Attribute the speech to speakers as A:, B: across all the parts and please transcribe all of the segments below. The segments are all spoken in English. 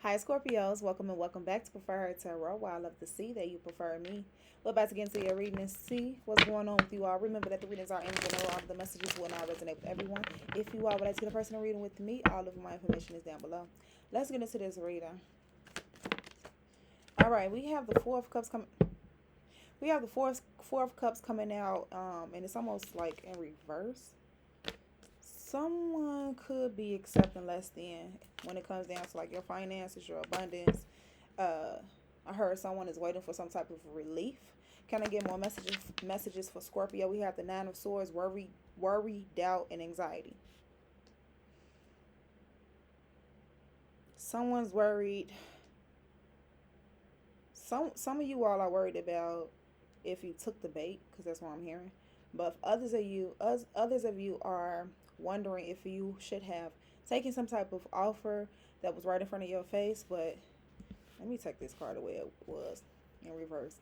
A: Hi Scorpios, welcome and welcome back to Preferher Tarot. While I love to see that you prefer me. We're about to get into your reading and see what's going on with you all. Remember that the readings are in general. All of the messages will not resonate with everyone. If you all would like to get a personal reading with me, all of my information is down below. Let's get into this reading. All right, we have the Four of Cups coming. We have the four of Cups coming out, and it's almost like in reverse. Someone could be accepting less than when it comes down to like your finances, your abundance. I heard someone is waiting for some type of relief. Can I get more messages for Scorpio? We have the Nine of Swords, worry, doubt, and anxiety. Someone's worried. Some of you all are worried about if you took the bait, because that's what I'm hearing. But others of you are wondering if you should have taken some type of offer that was right in front of your face. But let me take this card the way it was in reverse.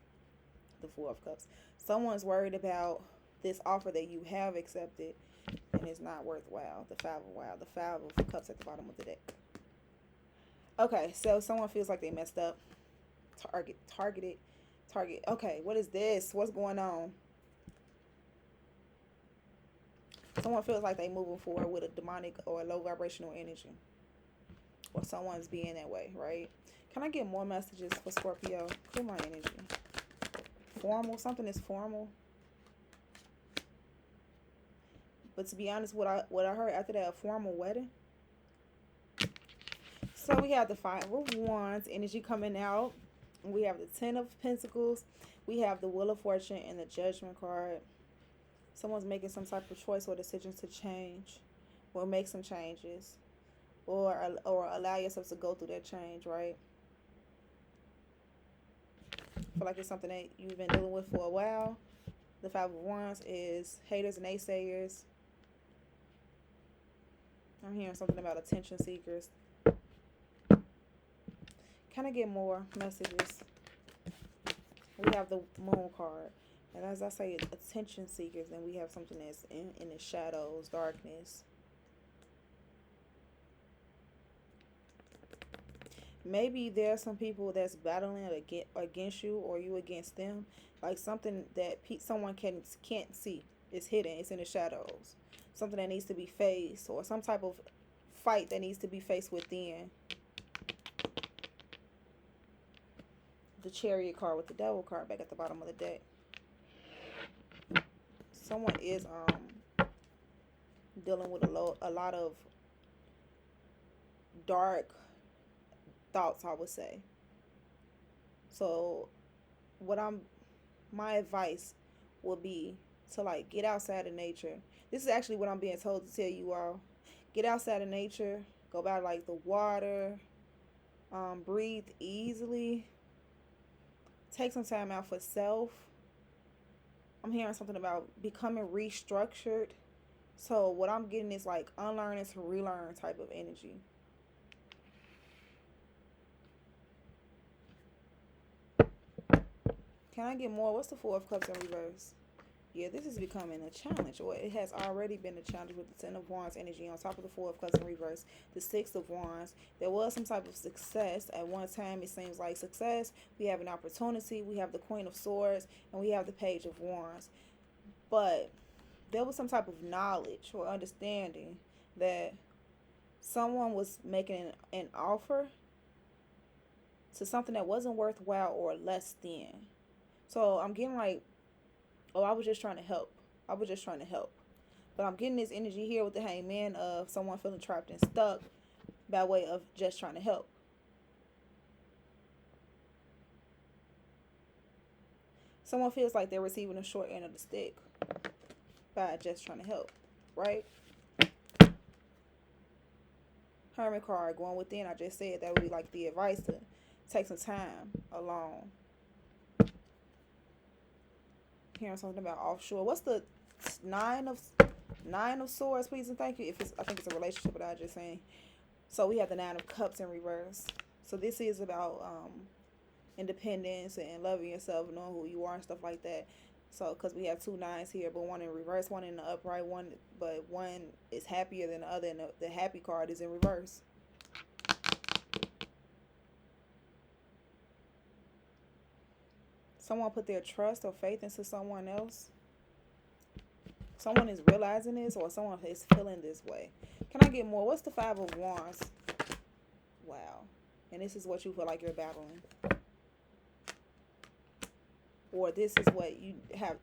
A: The Four of Cups. Someone's worried about this offer that you have accepted and it's not worthwhile. The Five of Cups at the bottom of the deck. Okay, so someone feels like they messed up. Target. Okay, what is this? What's going on? Someone feels like they moving forward with a demonic or a low vibrational energy. Or someone's being that way, right? Can I get more messages for Scorpio? Clear my energy. Formal. Something is formal. But to be honest, what I heard after that, a formal wedding. So we have the Five of Wands energy coming out. We have the Ten of Pentacles. We have the Wheel of Fortune and the Judgment card. Someone's making some type of choice or decision to change or make some changes or allow yourself to go through that change, right? I feel like it's something that you've been dealing with for a while. The Five of Wands is haters and naysayers. I'm hearing something about attention seekers. Can I get more messages? We have the Moon card. And as I say, attention seekers, then we have something that's in the shadows, darkness. Maybe there are some people that's battling against you or you against them. Like something that someone can't see. It's hidden. It's in the shadows. Something that needs to be faced or some type of fight that needs to be faced within. The Chariot card with the Devil card back at the bottom of the deck. Someone is dealing with a lot of dark thoughts, I would say. So my advice would be to like get outside of nature. This is actually what I'm being told to tell you all. Get outside of nature, go by like the water, breathe easily, take some time out for self. I'm hearing something about becoming restructured. So what I'm getting is like unlearning to relearn type of energy. Can I get more? What's the Four of Cups in reverse? Yeah, this is becoming a challenge. Or it has already been a challenge with the Ten of Wands energy on top of the Four of Cups in reverse. The Six of Wands. There was some type of success. At one time, it seems like success. We have an opportunity. We have the Queen of Swords. And we have the Page of Wands. But there was some type of knowledge or understanding that someone was making an offer to something that wasn't worthwhile or less than. So I'm getting like, oh, I was just trying to help. But I'm getting this energy here with the Hangman of someone feeling trapped and stuck by way of just trying to help. Someone feels like they're receiving a short end of the stick by just trying to help, right? Hermit card going within. I just said that would be like the advice to take some time alone. Hearing something about offshore. What's the nine of swords, please and thank you? I think it's a relationship, but I just saying. So we have the Nine of Cups in reverse. So this is about independence and loving yourself, knowing who you are and stuff like that. So because we have two nines here, but one in reverse, one in the upright, one is happier than the other, and the happy card is in reverse. Someone put their trust or faith into someone else. Someone is realizing this, or someone is feeling this way. Can I get more? What's the Five of Wands? Wow. And this is what you feel like you're battling. Or this is what you have,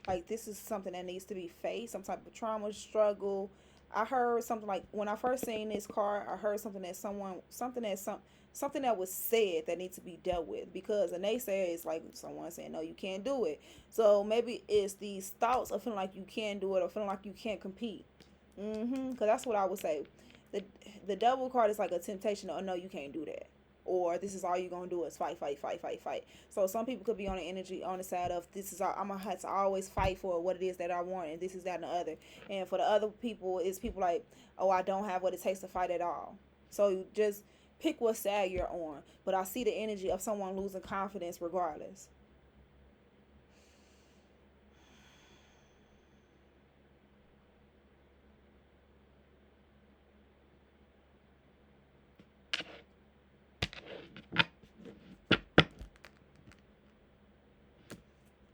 A: like this is something that needs to be faced, some type of trauma, struggle. I heard something like, when I first seen this card, I heard something that something that was said that needs to be dealt with, because a naysayer is like someone saying, no, you can't do it. So maybe it's these thoughts of feeling like you can do it, or feeling like you can't compete. Because that's what I would say. The Devil card is like a temptation. Oh, no, you can't do that. Or this is all you're going to do is fight, fight, fight, fight, fight. So some people could be on the energy, on the side of, this is all, I'm going to have to always fight for what it is that I want, and this is that and the other. And for the other people, it's people like, oh, I don't have what it takes to fight at all. So you just pick what side you're on. But I see the energy of someone losing confidence regardless.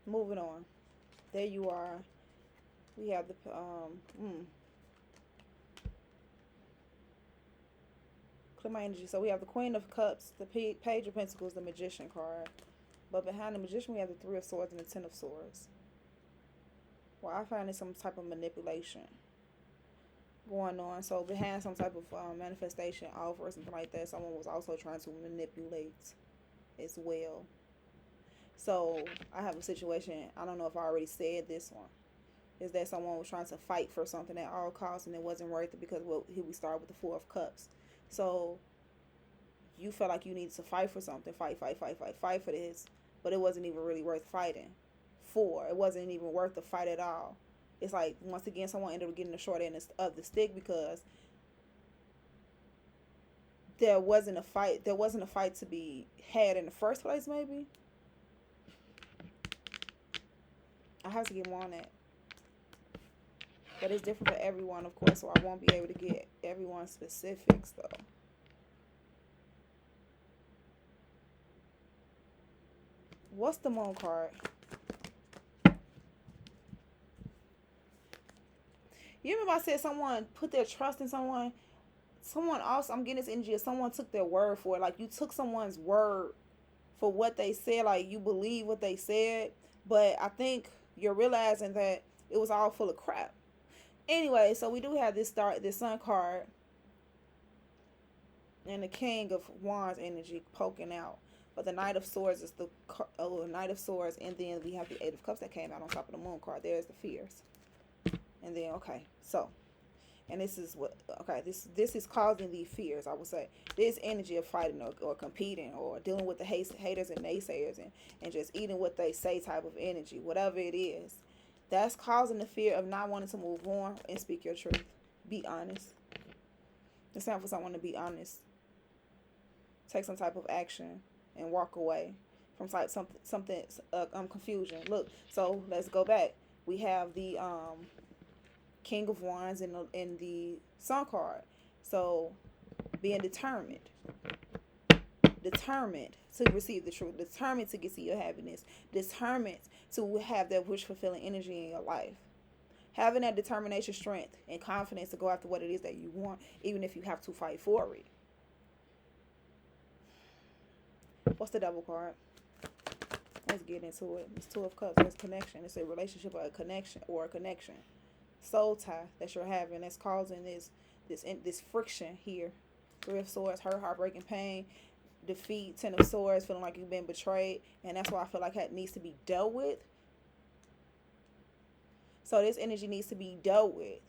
A: Moving on. There you are. We have the clear my energy. So we have the Queen of Cups, the Page of Pentacles, the Magician card. But behind the Magician, we have the Three of Swords and the Ten of Swords. Well, I find it some type of manipulation going on. So behind some type of manifestation offer or something like that, someone was also trying to manipulate as well. So I have a situation, I don't know if I already said this one, is that someone was trying to fight for something at all costs, and it wasn't worth it, because here we start with the Four of Cups. So you felt like you needed to fight for something, fight for this, but it wasn't even really worth fighting for. It wasn't even worth the fight at all. It's like, once again, someone ended up getting the short end of the stick, because there wasn't a fight to be had in the first place. Maybe I have to get more on that, but it's different for everyone, of course, so I won't be able to get everyone's specifics though. What's the Moon card? You remember I said someone put their trust in someone? Someone also, I'm getting this energy of someone took their word for it. Like, you took someone's word for what they said. Like, you believe what they said. But I think you're realizing that it was all full of crap. Anyway, so we do have this Sun card. And the King of Wands energy poking out. But the Knight of Swords is the Knight of Swords. And then we have the Eight of Cups that came out on top of the Moon card. There's the fears. And then, okay, so, and this is what, okay, this is causing the fears, I would say. This energy of fighting or competing or dealing with the haters and naysayers and just eating what they say type of energy, whatever it is, that's causing the fear of not wanting to move on and speak your truth. Be honest. It's time for someone to be honest. Take some type of action and walk away from something confusion. Look, so let's go back. We have the King of Wands in the Sun card. So being determined to receive the truth, determined to get to your happiness, determined to have that wish fulfilling energy in your life, having that determination, strength, and confidence to go after what it is that you want, even if you have to fight for it. What's the Devil card? Let's get into it. It's Two of Cups. It's connection. It's a relationship or a connection. Soul tie that you're having that's causing this friction here. Three of Swords, hurt, heartbreaking, pain, defeat. Ten of Swords, feeling like you've been betrayed, and that's why I feel like that needs to be dealt with. So this energy needs to be dealt with,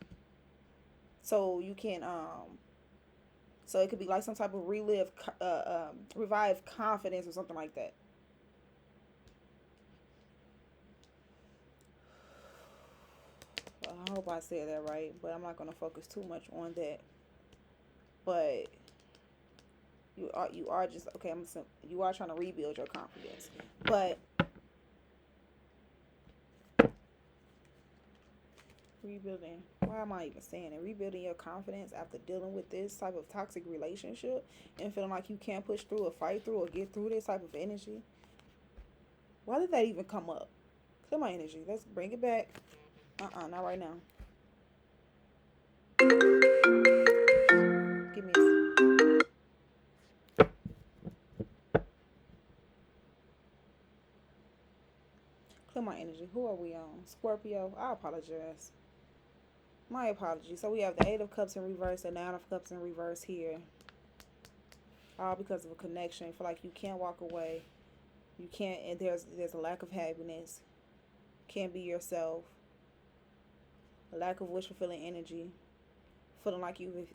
A: so you can so it could be like some type of revive confidence or something like that. I hope I said that right, but I'm not going to focus too much on that. But you are just, okay, you are trying to rebuild your confidence. But rebuilding, why am I even saying it? Rebuilding your confidence after dealing with this type of toxic relationship and feeling like you can't push through or fight through or get through this type of energy. Why did that even come up? Clear my energy. Let's bring it back. Not right now. Give me clear my energy. Who are we on? Scorpio. I apologize. My apologies. So we have the Eight of Cups in reverse, the Nine of Cups in reverse here. All because of a connection. You feel like you can't walk away. You can't, and there's a lack of happiness. Can't be yourself. A lack of wish fulfilling energy. Feeling like you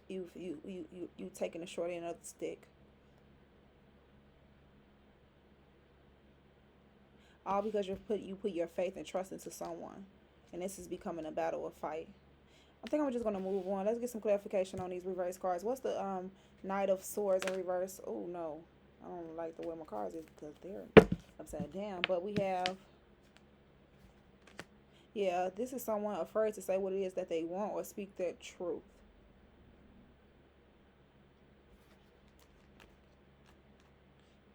A: taking a short end of the stick. All because you put your faith and trust into someone, and this is becoming a battle or fight. I think I'm just gonna move on. Let's get some clarification on these reverse cards. What's the Knight of Swords in reverse? Oh no, I don't like the way my cards is because they're upside down. But we have, yeah, this is someone afraid to say what it is that they want or speak their truth.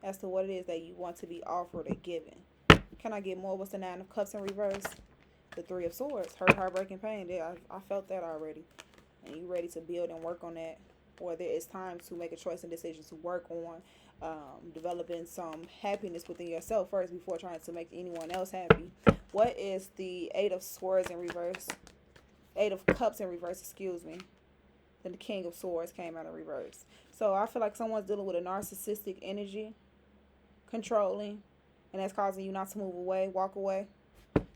A: As to what it is that you want to be offered or given. Can I get more? What's the Nine of Cups in reverse? The Three of Swords. Hurt, heartbreak, and pain. Yeah, I felt that already. And you ready to build and work on that. Or there is time to make a choice and decision to work on developing some happiness within yourself first before trying to make anyone else happy. What is the Eight of Swords in reverse? Eight of Cups in reverse, excuse me. Then the King of Swords came out in reverse. So I feel like someone's dealing with a narcissistic energy, controlling, and that's causing you not to move away, walk away.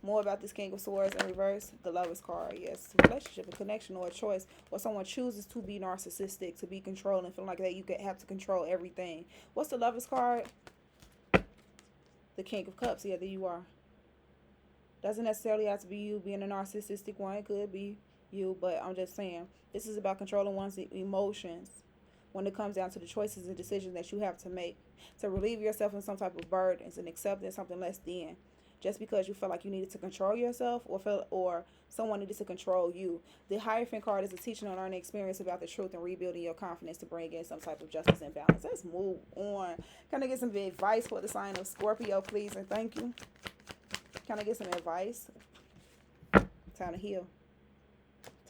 A: More about this King of Swords in reverse. The Lovers card, yes. Relationship, a connection, or a choice. Or someone chooses to be narcissistic, to be controlling, feeling like that you could have to control everything. What's the Lovers card? The King of Cups. Yeah, there you are. Doesn't necessarily have to be you being a narcissistic one. It could be you, but I'm just saying. This is about controlling one's emotions when it comes down to the choices and decisions that you have to make. To relieve yourself in some type of burdens and accepting something less than. Just because you felt like you needed to control yourself or someone needed to control you. The Hierophant card is a teaching and learning experience about the truth and rebuilding your confidence to bring in some type of justice and balance. Let's move on. Can I get some advice for the sign of Scorpio, please, and thank you? Can I get some advice? Time to heal.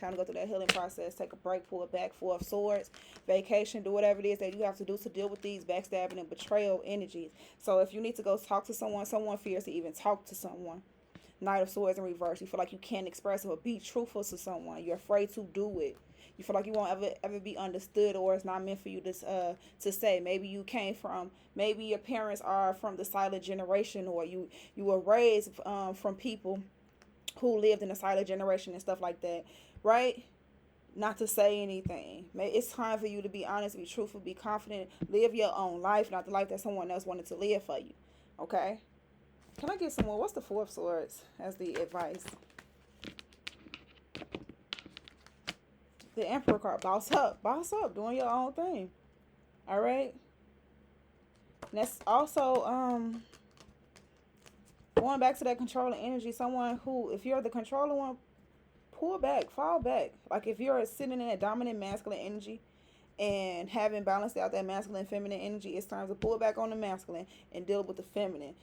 A: Time to go through that healing process. Take a break, pull it back. Four of Swords, vacation, do whatever it is that you have to do to deal with these backstabbing and betrayal energies. So if you need to go talk to someone fears to even talk to someone. Knight of Swords in reverse. You feel like you can't express or be truthful to someone. You're afraid to do it. You feel like you won't ever be understood, or it's not meant for you to say. Maybe you came from, maybe your parents are from the silent generation, or you were raised from people who lived in the silent generation and stuff like that, right? Not to say anything. It's time for you to be honest, be truthful, be confident, live your own life, not the life that someone else wanted to live for you. Okay? Can I get some more? What's the Four of Swords as the advice? The Emperor card. Boss up, doing your own thing. All right? And that's also going back to that controlling energy. Someone who, if you're the controlling one, pull back, fall back. Like if you're sitting in a dominant masculine energy and having balanced out that masculine feminine energy, it's time to pull back on the masculine and deal with the feminine.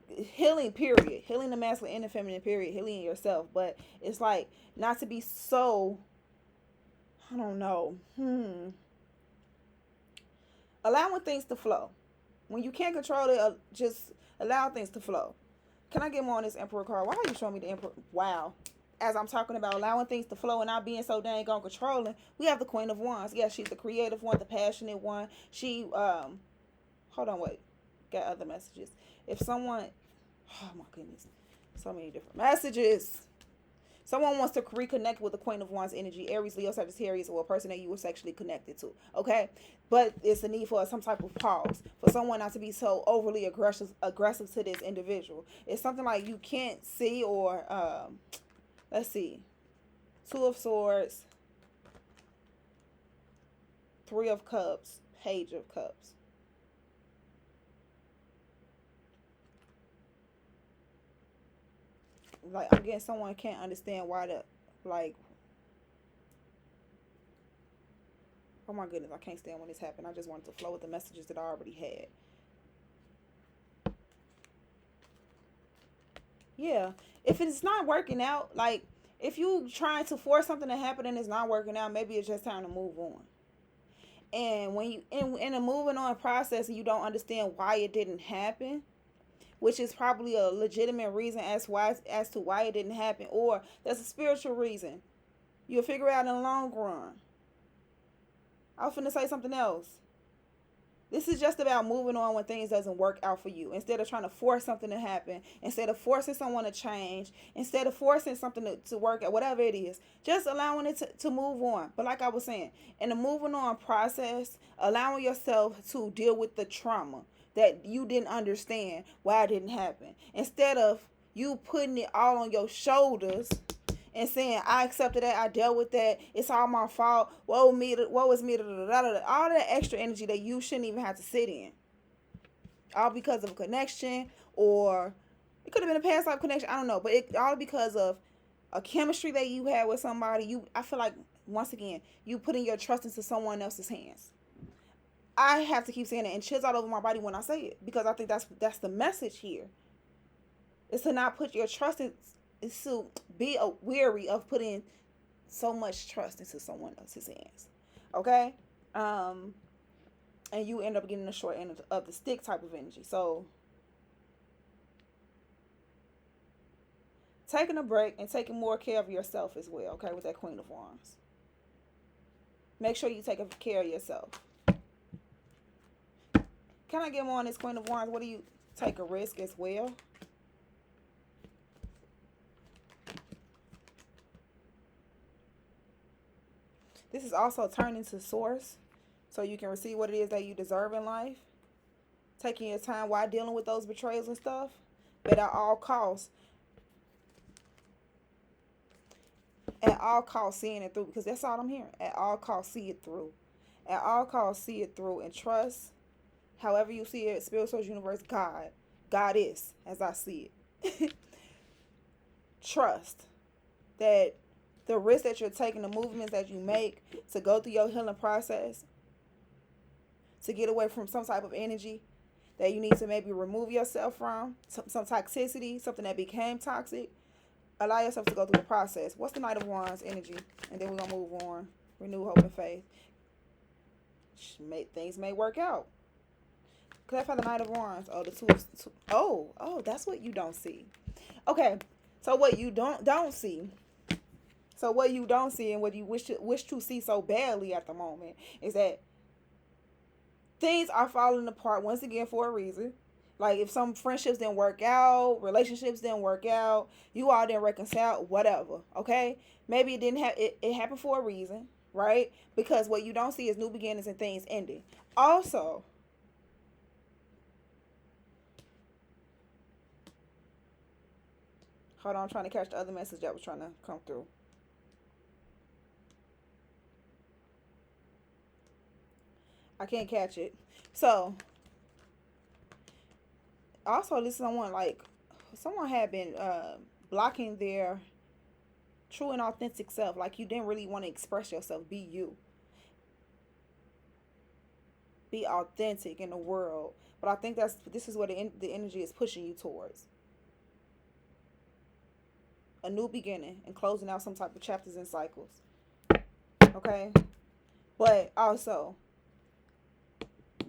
A: Healing, period. Healing the masculine and the feminine, period. Healing yourself. But it's like not to be so, I don't know, allowing things to flow. When you can't control it, just allow things to flow. Can I get more on this Emperor card? Why are you showing me the Emperor? Wow. As I'm talking about allowing things to flow and not being so dang on controlling, we have the Queen of Wands. Yeah, she's the creative one, the passionate one. She, hold on, wait. Got other messages. If someone, oh my goodness, so many different messages. Someone wants to reconnect with the Queen of Wands energy, Aries, Leo, Sagittarius, or a person that you were sexually connected to, okay? But it's a need for some type of pause, for someone not to be so overly aggressive to this individual. It's something like you can't see or, let's see, Two of Swords, Three of Cups, Page of Cups. Like, I'm getting someone can't understand why oh my goodness, I can't stand when this happened. I just wanted to flow with the messages that I already had. Yeah. If it's not working out, like if you trying to force something to happen and it's not working out, maybe it's just time to move on. And when you in a moving on process and you don't understand why it didn't happen, which is probably a legitimate reason as to why it didn't happen, or there's a spiritual reason. You'll figure out in the long run. I was finna say something else. This is just about moving on when things doesn't work out for you. Instead of trying to force something to happen, instead of forcing someone to change, instead of forcing something to work out, whatever it is, just allowing it to move on. But like I was saying, in the moving on process, allowing yourself to deal with the trauma that you didn't understand why it didn't happen. Instead of you putting it all on your shoulders and saying, I accepted that, I dealt with that, it's all my fault, woe me, woe is me, all that extra energy that you shouldn't even have to sit in. All because of a connection, or it could have been a past life connection, I don't know, but it all because of a chemistry that you had with somebody. I feel like, once again, you putting your trust into someone else's hands. I have to keep saying it and chills all over my body when I say it, because I think that's the message here. Is to not put your trust in, is to be weary of putting so much trust into someone else's hands. Okay? And you end up getting the short end of the stick type of energy. So taking a break and taking more care of yourself as well, okay, with that Queen of Wands. Make sure you take care of yourself. Can I get more on this Queen of Wands? What do you take a risk as well? This is also turning to source so you can receive what it is that you deserve in life. Taking your time while dealing with those betrayals and stuff. But at all costs, seeing it through, because that's all I'm hearing. At all costs, see it through. At all costs, see it through and trust. However you see it, spirit, source, universe, God is, as I see it. Trust that the risk that you're taking, the movements that you make to go through your healing process, to get away from some type of energy that you need to maybe remove yourself from, some toxicity, something that became toxic. Allow yourself to go through the process. What's the Knight of Wands energy? And then we're going to move on. Renew hope and faith. Things may work out. Clarify the Knight of Wands. Oh, the two. Oh, that's what you don't see. Okay, so what you don't see. So what you don't see and what you wish to see so badly at the moment is that things are falling apart once again for a reason. Like if some friendships didn't work out, relationships didn't work out, you all didn't reconcile, whatever. Okay, maybe it didn't have it happened for a reason, right? Because what you don't see is new beginnings and things ending. Also, hold on, I'm trying to catch the other message that was trying to come through. I can't catch it. So, also, this is someone had been blocking their true and authentic self. Like you didn't really want to express yourself, be you, be authentic in the world. But I think this is what the energy is pushing you towards. A new beginning and closing out some type of chapters and cycles. Okay? But also,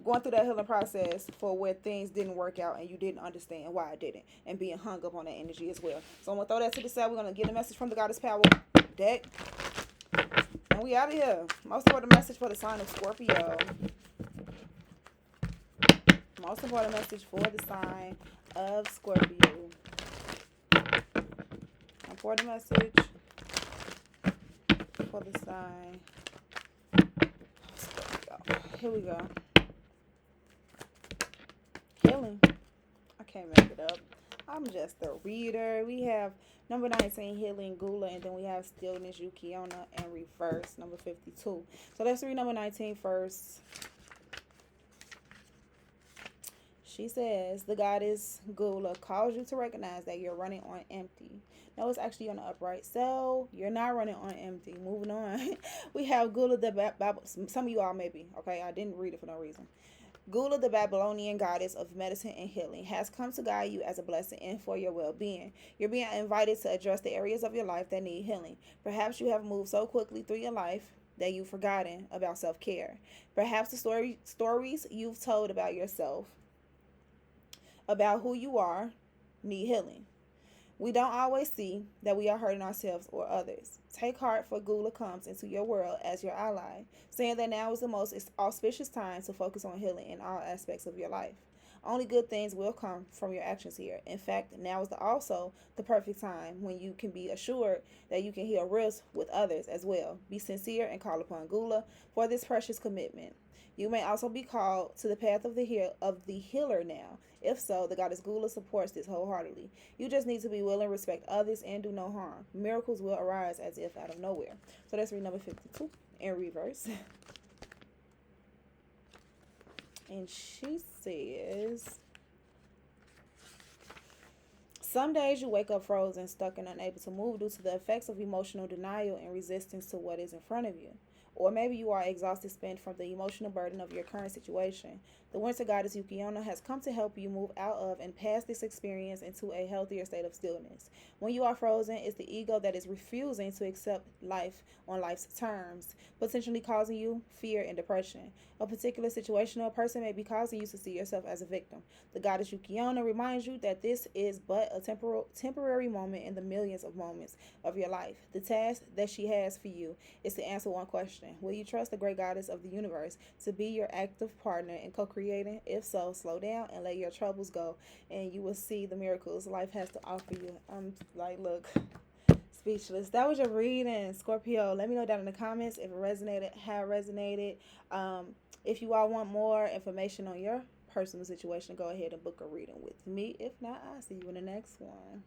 A: going through that healing process for where things didn't work out and you didn't understand why it didn't, and being hung up on that energy as well. So I'm going to throw that to the side. We're going to get a message from the Goddess Power deck. And we out of here. Most important message for the sign of Scorpio. Most important message for the sign of Scorpio. Important message for the sign of Scorpio. Here we go. Healing. I can't make it up. I'm just a reader. We have number 19, Healing, Gula, and then we have Stillness, Yukiona, and Reverse, number 52. So let's read number 19 first. She says, the goddess Gula calls you to recognize that you're running on empty. No, it's actually on the upright. So you're not running on empty. Moving on. We have Gula the Bible. Some of you all maybe. Okay, I didn't read it for no reason. Gula, the Babylonian goddess of medicine and healing, has come to guide you as a blessing and for your well being. You're being invited to address the areas of your life that need healing. Perhaps you have moved so quickly through your life that you've forgotten about self care. Perhaps the stories you've told about yourself, about who you are, need healing. We don't always see that we are hurting ourselves or others. Take heart, for Gula comes into your world as your ally, saying that now is the most auspicious time to focus on healing in all aspects of your life. Only good things will come from your actions here. In fact, now is also the perfect time when you can be assured that you can heal risks with others as well. Be sincere and call upon Gula for this precious commitment. You may also be called to the path of the healer now. If so, the goddess Gula supports this wholeheartedly. You just need to be willing, respect others, and do no harm. Miracles will arise as if out of nowhere. So that's read number 52 in reverse. And she says, some days you wake up frozen, stuck, and unable to move due to the effects of emotional denial and resistance to what is in front of you. Or maybe you are exhausted, spent from the emotional burden of your current situation. The winter goddess Yukiona has come to help you move out of and past this experience into a healthier state of stillness. When you are frozen, it's the ego that is refusing to accept life on life's terms, potentially causing you fear and depression. A particular situation or person may be causing you to see yourself as a victim. The goddess Yukiona reminds you that this is but a temporary moment in the millions of moments of your life. The task that she has for you is to answer one question: will you trust the great goddess of the universe to be your active partner in co-creating? If so, slow down and let your troubles go, and you will see the miracles life has to offer you. I'm like, look, speechless. That was your reading, Scorpio. Let me know down in the comments if it resonated, how it resonated. If you all want more information on your personal situation, go ahead and book a reading with me. If not, I'll see you in the next one.